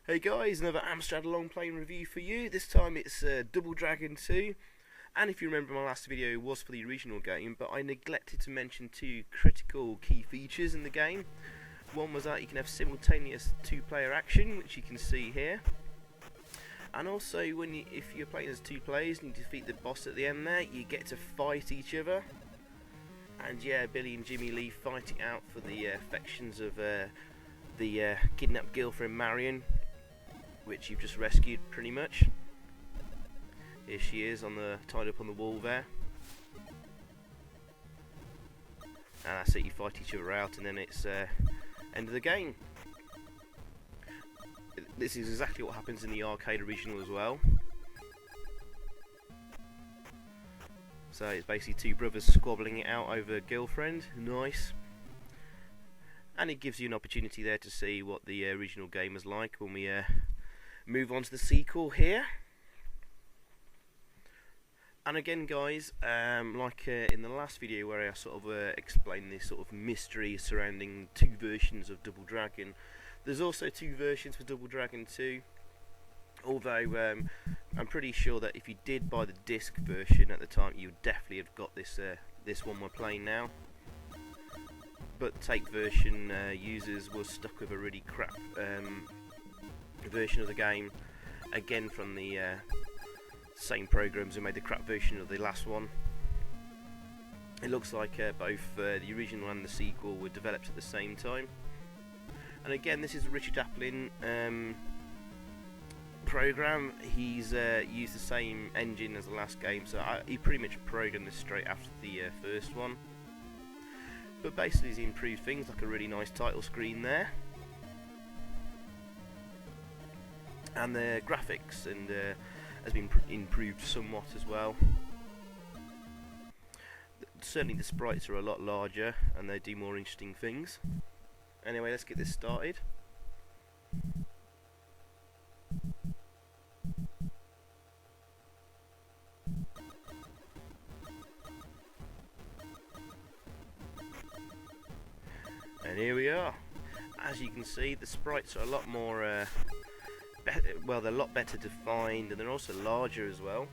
Hey guys, another Amstrad Longplay review for you. This time it's Double Dragon 2. And if you remember, my last video was for the original game, but I neglected to mention two critical key features in the game. One was that you can have simultaneous two-player action, which you can see here. And also, if you're playing as two players and you defeat the boss at the end there, you get to fight each other. And yeah, Billy and Jimmy Lee fighting out for the affections of the kidnapped girlfriend Marion, which you've just rescued pretty much. Here she is tied up on the wall there. And that's it, you fight each other out and then it's end of the game. This is exactly what happens in the arcade original as well. So it's basically two brothers squabbling it out over a girlfriend. Nice. And it gives you an opportunity there to see what the original game was like when we move on to the sequel here. And again guys, like in the last video where I sort of explained this sort of mystery surrounding two versions of Double Dragon, there's also two versions for Double Dragon 2, although I'm pretty sure that if you did buy the disc version at the time, you would definitely have got this one we're playing now. But tape version users were stuck with a really crap version of the game, again from the same programs who made the crap version of the last one. It looks like both the original and the sequel were developed at the same time. And again, this is a Richard Aplin program. He's used the same engine as the last game, so he pretty much programmed this straight after the first one. But basically he's improved things, like a really nice title screen there. And the graphics has been improved somewhat as well. Certainly the sprites are a lot larger and they do more interesting things. Anyway, let's get this started. And here we are. As you can see, the sprites are a lot more well, they're a lot better defined, and they're also larger as well.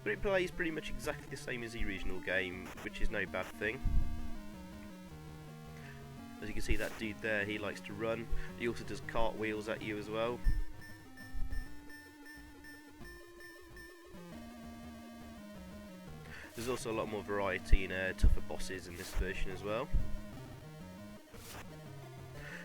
But it plays pretty much exactly the same as the original game, which is no bad thing. As you can see, that dude there, he likes to run. He also does cartwheels at you as well. There's also a lot more variety and tougher bosses in this version as well.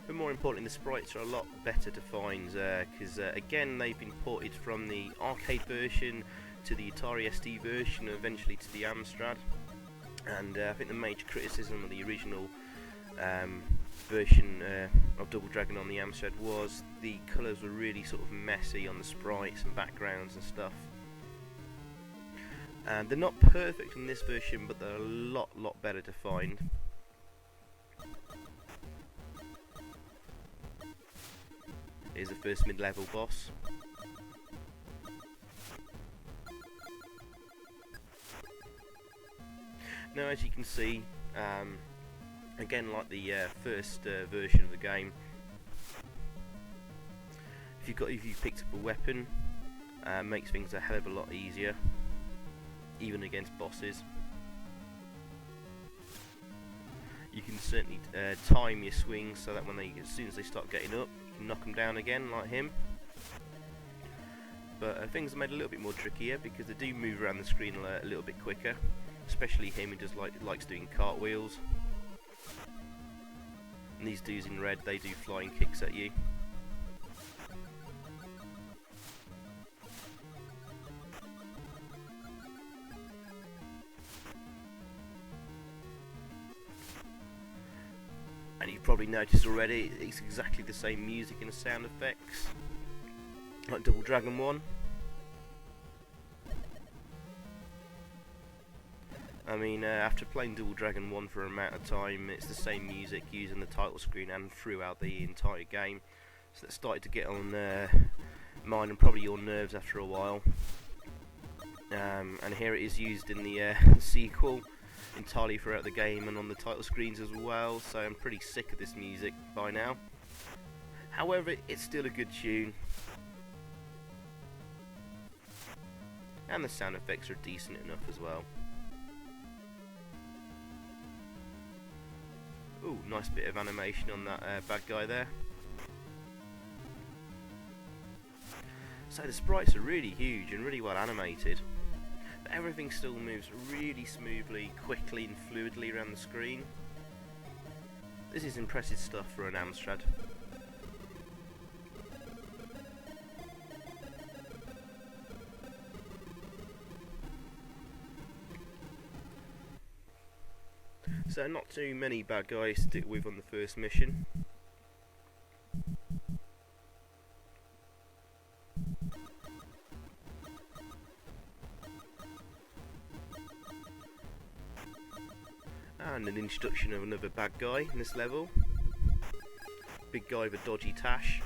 But more importantly, the sprites are a lot better defined because again, they've been ported from the arcade version to the Atari SD version and eventually to the Amstrad. And I think the major criticism of the original version of Double Dragon on the Amstrad was the colours were really sort of messy on the sprites and backgrounds and stuff. And they're not perfect in this version, but they're a lot better defined. Here's the first mid-level boss. Now, as you can see, again, like the first version of the game, if you picked up a weapon, makes things a hell of a lot easier, even against bosses. You can certainly time your swings so that as soon as they start getting up, you can knock them down again, like him. But things are made a little bit more trickier because they do move around the screen a little bit quicker, especially him who just likes doing cartwheels. And these dudes in red, they do flying kicks at you. And you've probably noticed already, it's exactly the same music and sound effects like Double Dragon 1. I mean, after playing Double Dragon 1 for an amount of time, it's the same music used in the title screen and throughout the entire game. So that started to get on mine and probably your nerves after a while. And here it is used in the sequel. entirely throughout the game and on the title screens as well, so I'm pretty sick of this music by now. However, it's still a good tune, and the sound effects are decent enough as well. Ooh, nice bit of animation on that bad guy there. So the sprites are really huge and really well animated, but everything still moves really smoothly, quickly and fluidly around the screen. This is impressive stuff for an Amstrad. So not too many bad guys to stick with on the first mission. And an introduction of another bad guy in this level. Big guy with a dodgy tash.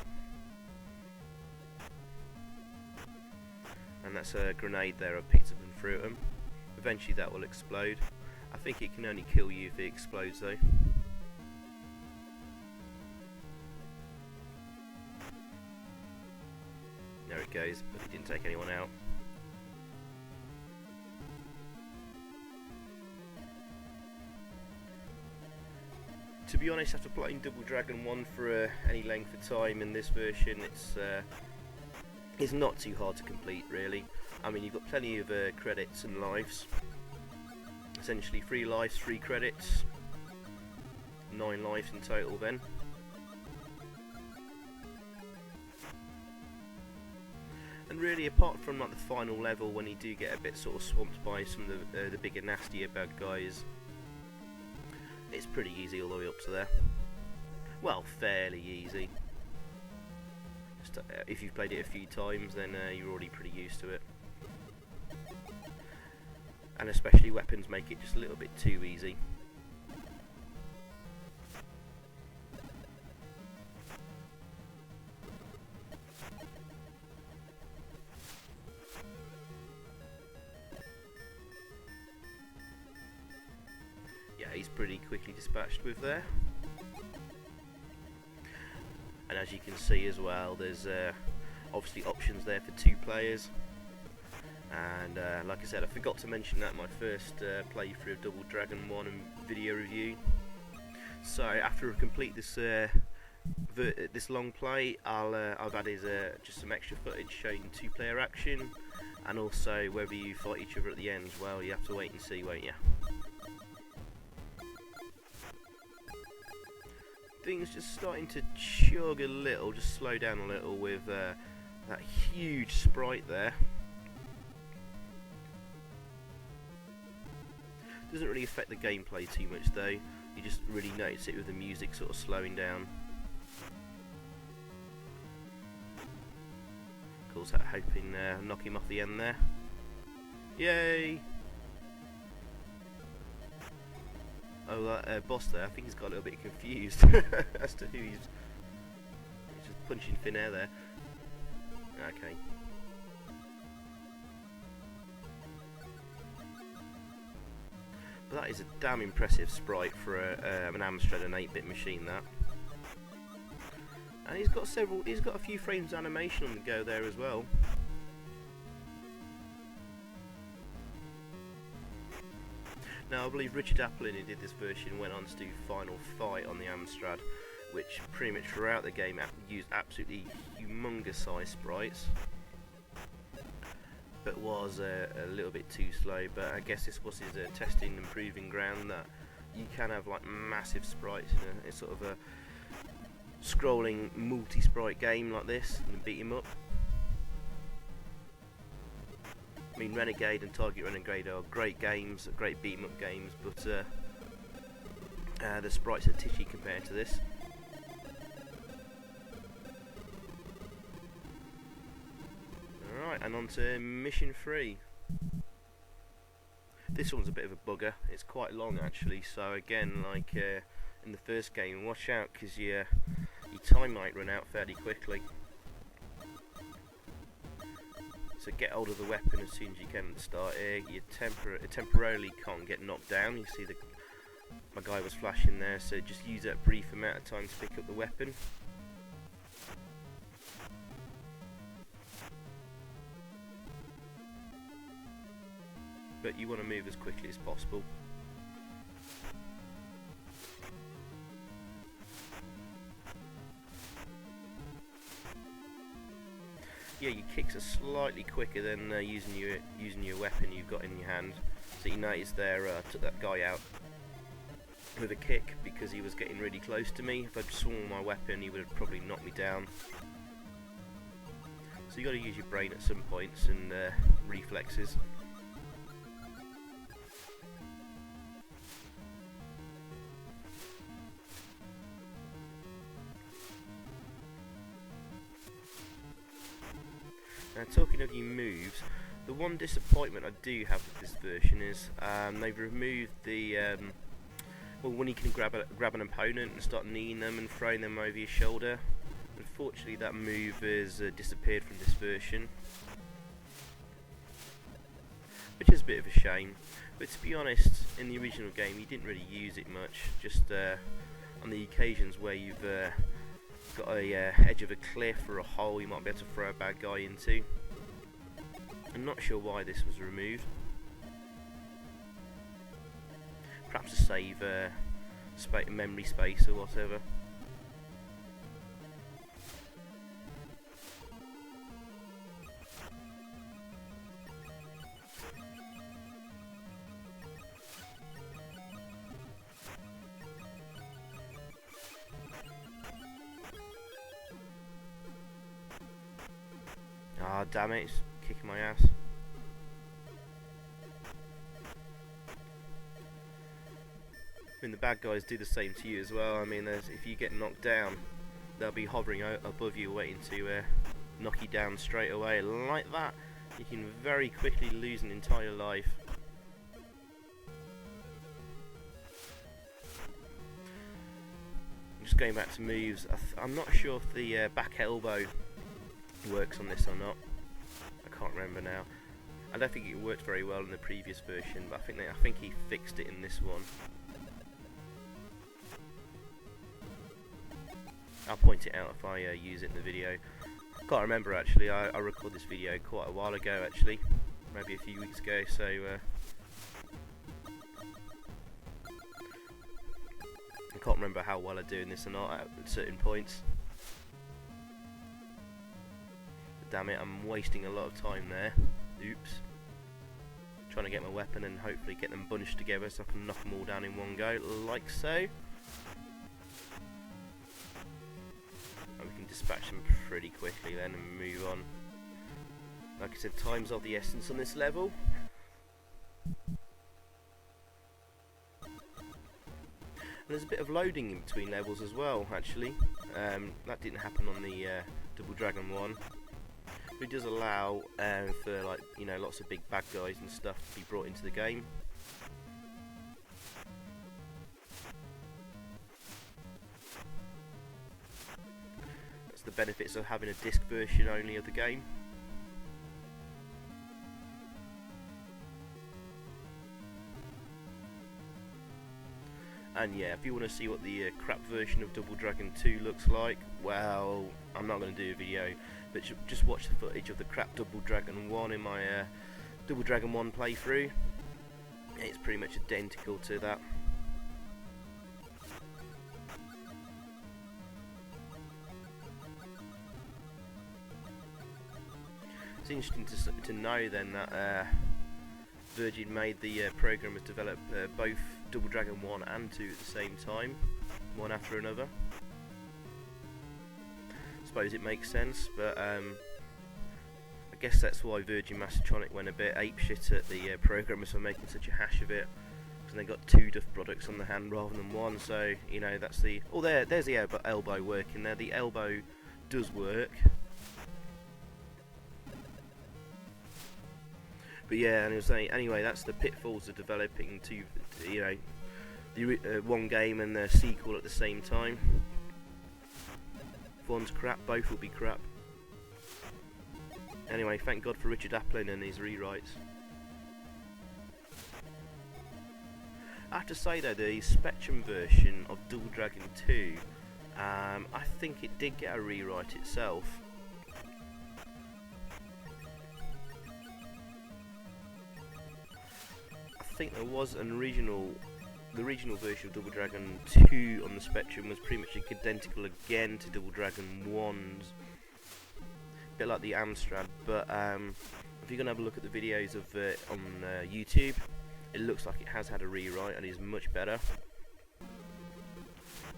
And that's a grenade there I picked up and threw at him. Eventually that will explode. I think it can only kill you if it explodes though. There it goes, but it didn't take anyone out. To be honest, after playing Double Dragon 1 for any length of time in this version, it's not too hard to complete really. I mean, you've got plenty of credits and lives. Essentially 3 lives, 3 credits, 9 lives in total then. And really, apart from like the final level when you do get a bit sort of swamped by some of the bigger nastier bad guys, it's pretty easy all the way up to there. Well, fairly easy. Just, if you've played it a few times, then you're already pretty used to it. And especially weapons make it just a little bit too easy. Yeah, he's pretty quickly dispatched with there. And as you can see as well, there's obviously options there for 2 players. And like I said, I forgot to mention that in my first playthrough of Double Dragon 1 and video review. So after I complete this this long play, I've added just some extra footage showing 2-player action, and also whether you fight each other at the end. Well, you have to wait and see, won't you? Things just starting to chug a little, just slow down a little with that huge sprite there. Doesn't really affect the gameplay too much though, you just really notice it with the music sort of slowing down. Of course, hoping knock him off the end there. Yay! Oh, that boss there, I think he's got a little bit confused as to who he's just punching thin air there. Okay. But that is a damn impressive sprite for an Amstrad and 8-bit machine, that. And he's got a few frames of animation on the go there as well. Now, I believe Richard Aplin, who did this version, went on to do Final Fight on the Amstrad, which pretty much throughout the game used absolutely humongous size sprites, but was a little bit too slow. But I guess this was his testing and proving ground that you can have like massive sprites in a sort of a scrolling multi-sprite game like this and beat him up. I mean, Renegade and Target Renegade are great games, great beat 'em up games, but the sprites are titchy compared to this. Alright, and on to mission 3. This one's a bit of a bugger. It's quite long actually, so again, like in the first game, watch out because your So get hold of the weapon as soon as you can at the start here. You temporarily can't get knocked down. You see my guy was flashing there, so just use that brief amount of time to pick up the weapon. But you want to move as quickly as possible. Yeah, your kicks are slightly quicker than using your weapon you've got in your hand. So you notice there, took that guy out with a kick because he was getting really close to me. If I'd swung my weapon, he would have probably knocked me down. So you got to use your brain at some points and reflexes. Now, talking of your moves, the one disappointment I do have with this version is they've removed the well, when you can grab an opponent and start kneeing them and throwing them over your shoulder. Unfortunately, that move has disappeared from this version, which is a bit of a shame. But to be honest, in the original game, you didn't really use it much. Just on the occasions where you've got a edge of a cliff or a hole you might be able to throw a bad guy into. I'm not sure why this was removed. Perhaps to save memory space or whatever. Ah, damn it, it's kicking my ass. I mean, the bad guys do the same to you as well. I mean, if you get knocked down, they'll be hovering above you waiting to knock you down straight away. Like that, you can very quickly lose an entire life. Just going back to moves, I'm not sure if the back elbow works on this or not. I can't remember now. I don't think it worked very well in the previous version, but I think he fixed it in this one. I'll point it out if I use it in the video. I can't remember actually. I recorded this video quite a while ago actually, maybe a few weeks ago. So I can't remember how well I'm doing this or not at certain points. Damn it, I'm wasting a lot of time there. Oops. Trying to get my weapon and hopefully get them bunched together so I can knock them all down in one go, like so. And we can dispatch them pretty quickly then and move on. Like I said, time's of the essence on this level. And there's a bit of loading in between levels as well, actually. That didn't happen on the Double Dragon 1. It does allow for, like, you know, lots of big bad guys and stuff to be brought into the game. That's the benefits of having a disc version only of the game. And yeah, if you want to see what the crap version of Double Dragon 2 looks like, well, I'm not going to do a video, but just watch the footage of the crap Double Dragon 1 in my Double Dragon 1 playthrough. It's pretty much identical to that. It's interesting to know then that Virgin made the programmers develop both Double Dragon 1 and 2 at the same time, one after another. I suppose it makes sense, but I guess that's why Virgin Mastertronic went a bit apeshit at the programmers for making such a hash of it, because they got two Duff products on the hand rather than one. So, you know, that's the... Oh, there's the elbow working there. The elbow does work. But yeah, and it was saying, anyway, that's the pitfalls of developing two, you know, the one game and the sequel at the same time. If one's crap, both will be crap. Anyway, thank God for Richard Aplin and his rewrites. I have to say though, the Spectrum version of Double Dragon 2, I think it did get a rewrite itself. I think there was an original, the original version of Double Dragon 2 on the Spectrum was pretty much identical again to Double Dragon 1's. Bit like the Amstrad, but if you're gonna have a look at the videos of on YouTube, it looks like it has had a rewrite and is much better,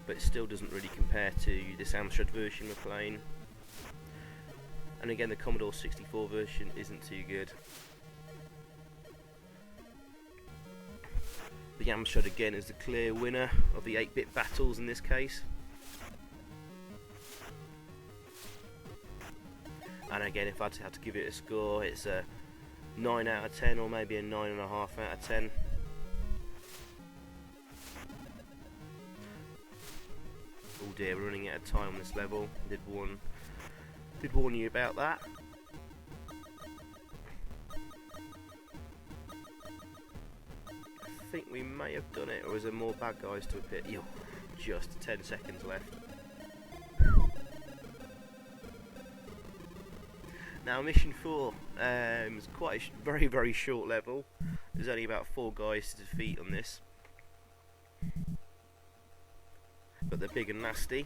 but it still doesn't really compare to this Amstrad version we're playing. And again, the Commodore 64 version isn't too good. The Amstrad again is the clear winner of the 8-bit battles in this case. And again, if I had to give it a score, it's a 9 out of 10 or maybe a 9.5 out of 10. Oh dear, we're running out of time on this level. Did warn you about that. I think we may have done it, or is there more bad guys to appear? Yo, just 10 seconds left. Now mission 4 is quite a very, very short level. There's only about 4 guys to defeat on this, but they're big and nasty.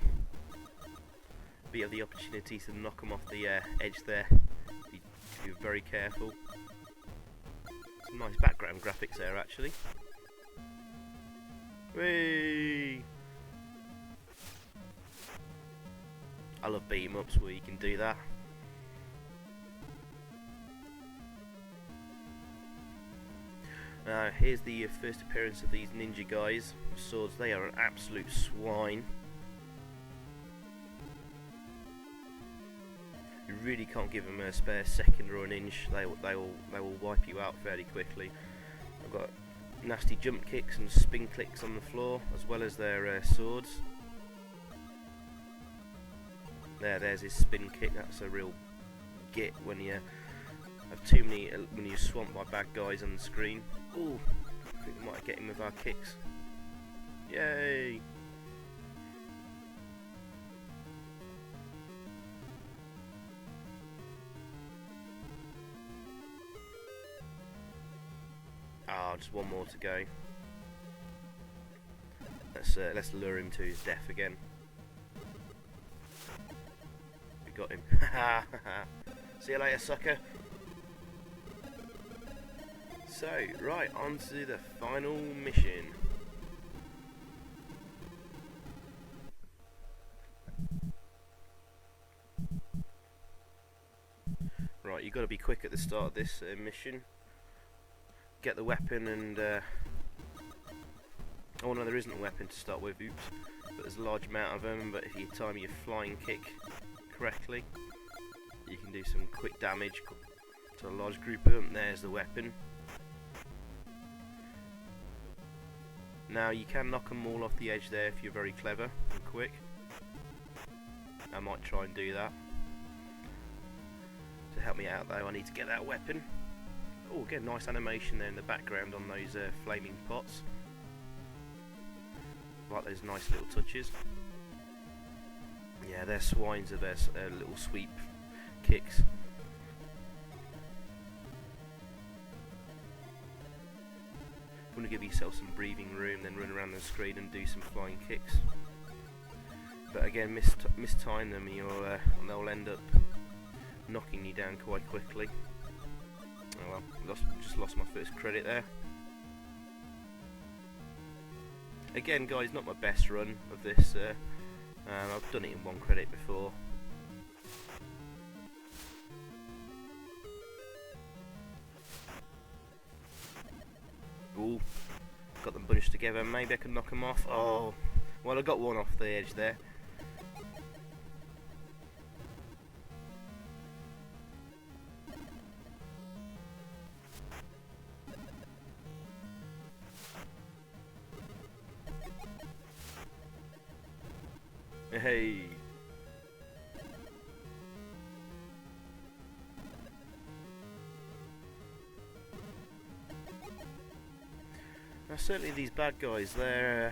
But you have the opportunity to knock them off the edge there. Be very careful. Some nice background graphics there actually. Whee! I love beat 'em ups where you can do that. Here's the first appearance of these ninja guys with swords. They are an absolute swine. You really can't give them a spare second or an inch. They will wipe you out fairly quickly. I've got nasty jump kicks and spin clicks on the floor, as well as their swords. There's his spin kick. That's a real git when you have too many, when you're swamped by bad guys on the screen. Ooh, I think we might get him with our kicks. Yay! Ah, just one more to go. Let's lure him to his death again. We got him. See you later, sucker. So, right, on to the final mission. Right, you've got to be quick at the start of this mission. Get the weapon and... oh no, there isn't a weapon to start with, oops. But there's a large amount of them, but if you time your flying kick correctly, you can do some quick damage to a large group of them. There's the weapon. Now you can knock them all off the edge there if you're very clever and quick. I might try and do that. To help me out though, I need to get that weapon. Oh, again, nice animation there in the background on those flaming pots. Like those nice little touches. Yeah, they're swines of their little sweep kicks. You want to give yourself some breathing room, then run around the screen and do some flying kicks. But again, mistime them, and they'll end up knocking you down quite quickly. Oh well, just lost my first credit there. Again, guys, not my best run of this. I've done it in 1 credit before. Ooh, got them bunched together. Maybe I can knock them off. Oh, well, I got one off the edge there. Hey. Now certainly these bad guys, they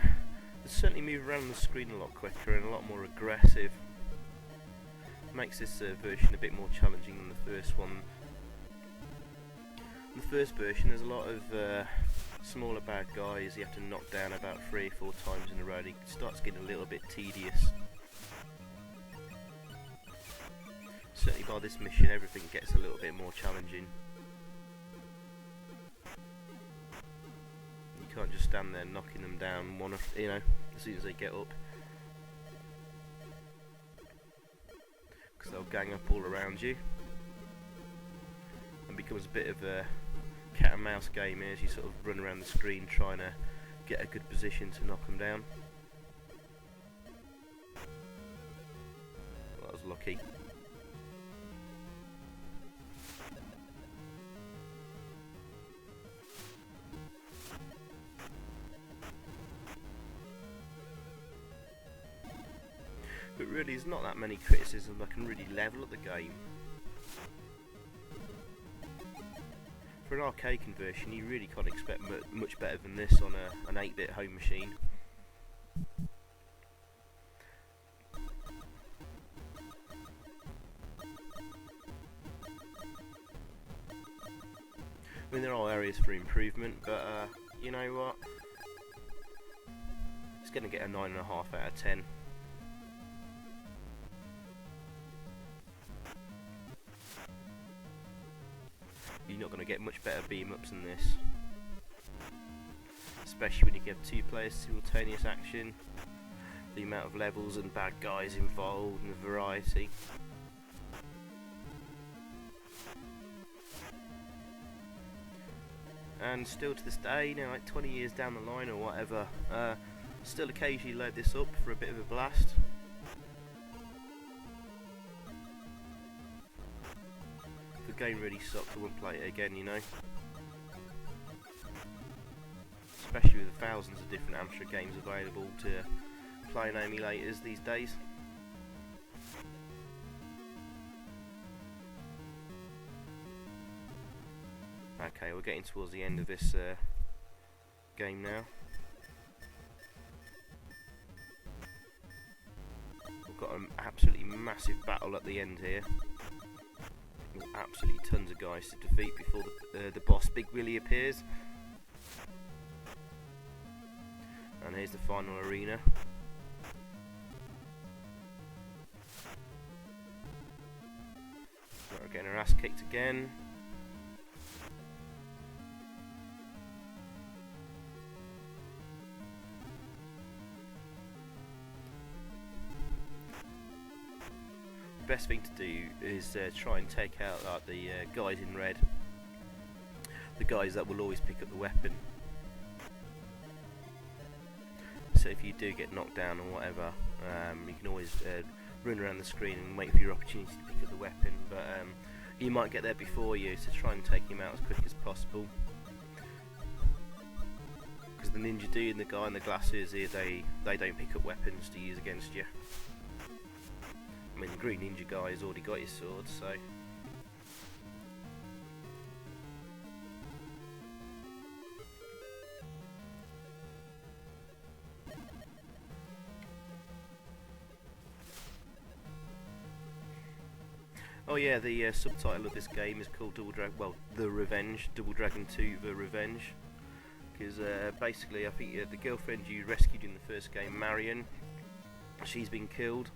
certainly move around the screen a lot quicker and a lot more aggressive. Makes this version a bit more challenging than the first one. In the first version there's a lot of smaller bad guys you have to knock down about 3 or 4 times in a row. It starts getting a little bit tedious. Certainly by this mission everything gets a little bit more challenging. You can't just stand there knocking them down as soon as they get up, because they'll gang up all around you and becomes a bit of a cat and mouse game as you sort of run around the screen trying to get a good position to knock them down. Well, that was lucky. But really there's not that many criticisms I can really level at the game. For an arcade conversion you really can't expect much better than this on an 8-bit home machine. I mean, there are areas for improvement, but you know what? It's going to get a 9.5 out of 10. You're not going to get much better beam-ups than this, especially when you have 2 players simultaneous action, the amount of levels and bad guys involved and the variety. And still to this day, like 20 years down the line or whatever, still occasionally load this up for a bit of a blast. The game really sucked, I wouldn't play it again, you know. Especially with the thousands of different Amstrad games available to play on emulators these days. Okay, we're getting towards the end of this game now. We've got an absolutely massive battle at the end here. There's absolutely tons of guys to defeat before the boss Big Willie appears. And here's the final arena. We're getting our ass kicked again. The best thing to do is try and take out like the guys in red, the guys that will always pick up the weapon. So if you do get knocked down or whatever, you can always run around the screen and wait for your opportunity to pick up the weapon, but he might get there before you, so try and take him out as quick as possible. Because the ninja dude and the guy in the glasses here, they don't pick up weapons to use against you. I mean, the green ninja guy has already got his sword, so... Oh yeah, the subtitle of this game is called The Revenge, Double Dragon 2 The Revenge. Because basically I think the girlfriend you rescued in the first game, Marion, she's been killed.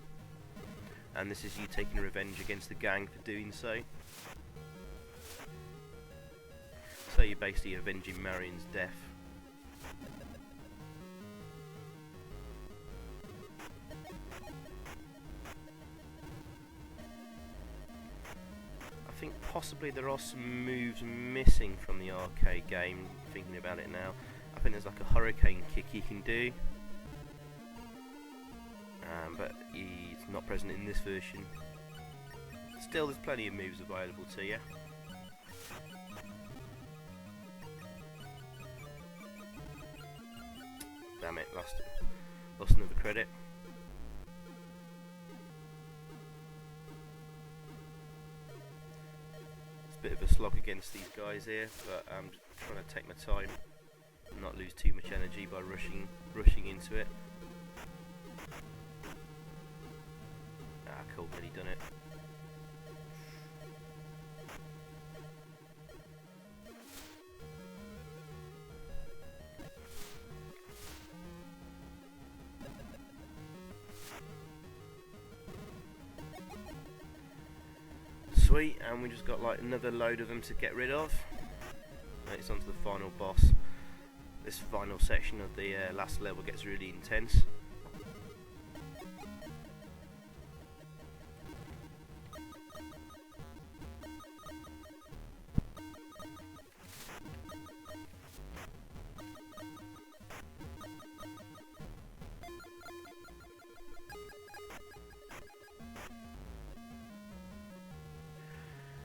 And this is you taking revenge against the gang for doing so. So you're basically avenging Marion's death. I think possibly there are some moves missing from the arcade game, thinking about it now. I think there's like a hurricane kick you can do. But it's not present in this version. Still, there's plenty of moves available to you. Damn it, lost another credit. It's a bit of a slog against these guys here, but I'm trying to take my time. not lose too much energy by rushing into it. Ah, cool, nearly done it. Sweet, and we just got like another load of them to get rid of. It's onto the final boss. This final section of the last level gets really intense.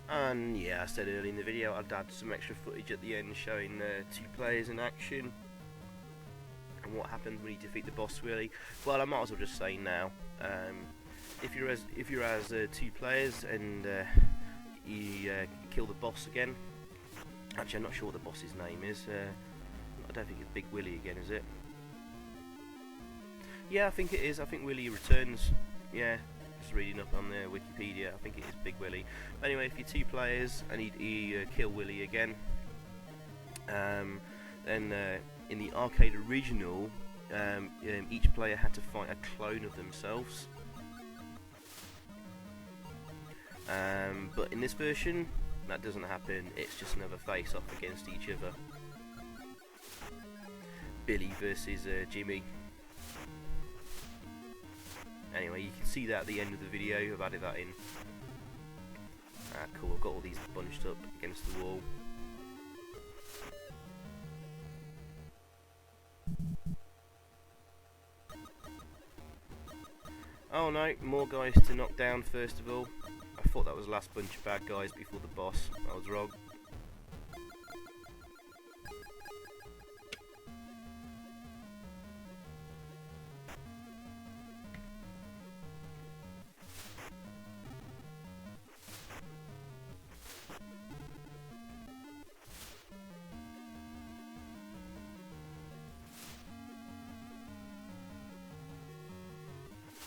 And yeah, I said earlier in the video I'd add some extra footage at the end showing 2 players in action and what happens when you defeat the boss. Really, well, I might as well just say now, if you're as 2 players and you kill the boss again. Actually, I'm not sure what the boss's name is. I don't think it's Big Willy again, is it? Yeah, I think it is. I think Willy returns. Yeah. Reading up on the Wikipedia, I think it is Big Willy. Anyway, if you're 2 players and you kill Willy again, then in the arcade original, each player had to fight a clone of themselves. But in this version, that doesn't happen. It's just another face-off against each other. Billy versus Jimmy. Anyway, you can see that at the end of the video. I've added that in. Ah, cool, I've got all these bunched up against the wall. Oh no, more guys to knock down first of all. I thought that was the last bunch of bad guys before the boss. I was wrong.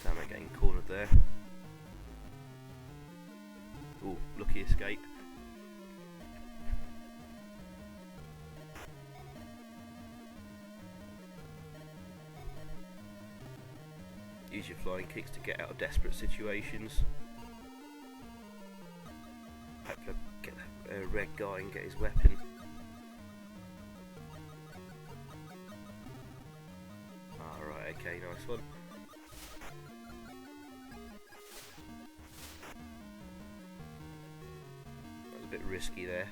Damn it, getting cornered there. Ooh, lucky escape. Use your flying kicks to get out of desperate situations. Hopefully get that red guy and get his weapon. Alright, okay, nice one. A bit risky there.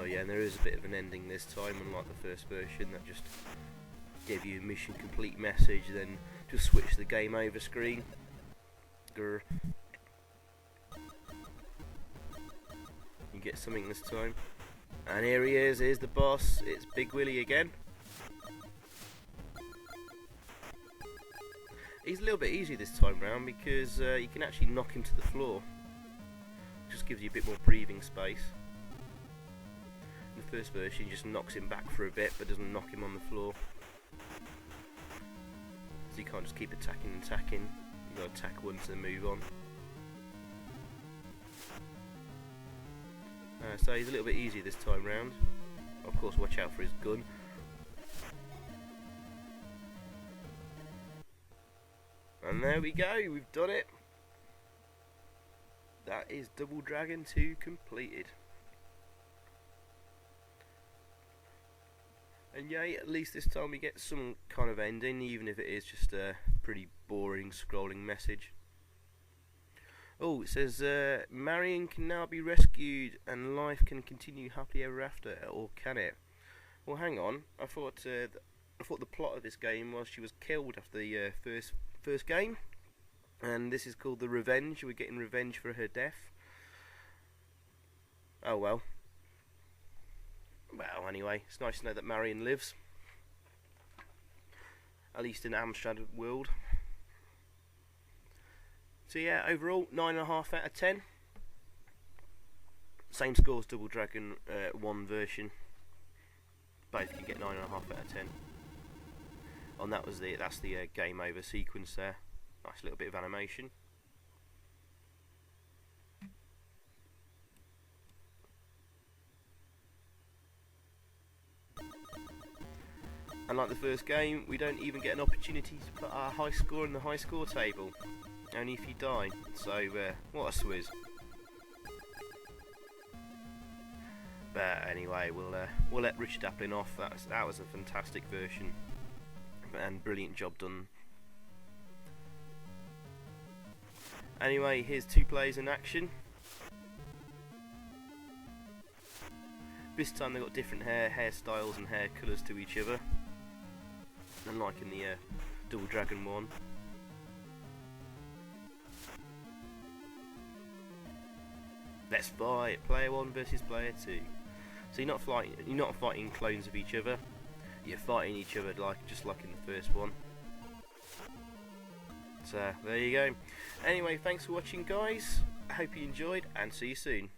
Oh yeah, and there is a bit of an ending this time, unlike the first version that just gave you a mission complete message, then just switch the game over screen. Grr. You get something this time. And here he is, here's the boss. It's Big Willy again. He's a little bit easier this time round because you can actually knock him to the floor. Just gives you a bit more breathing space. In the first version he just knocks him back for a bit but doesn't knock him on the floor. So you can't just keep attacking and attacking. You gotta attack once and move on. So he's a little bit easier this time round. Of course, watch out for his gun. And there we go, we've done it. That is Double Dragon 2 completed. And yay, at least this time we get some kind of ending, even if it is just a pretty boring scrolling message. Oh, it says Marion can now be rescued and life can continue happily ever after, or can it? Well, hang on. I thought the plot of this game was she was killed after the first game, and this is called the Revenge. We're getting revenge for her death. Oh well. Well, anyway, it's nice to know that Marion lives. At least in Amstrad world. So yeah, overall 9.5 out of 10. Same score as Double Dragon 1 version. Both can get 9.5 out of 10. And that's the game over sequence there. Nice little bit of animation. And like the first game, we don't even get an opportunity to put our high score in the high score table. Only if you die. So, what a swizz. But anyway, we'll let Richard Aplin off. That was a fantastic version. And brilliant job done. Anyway, here's two players in action. This time they've got different hairstyles and hair colours to each other. Unlike in the Double Dragon 1. Let's fight, player 1 versus player 2. So you're not fighting clones of each other. You're fighting each other just like in the first one. So there you go. Anyway, thanks for watching, guys. I hope you enjoyed, and see you soon.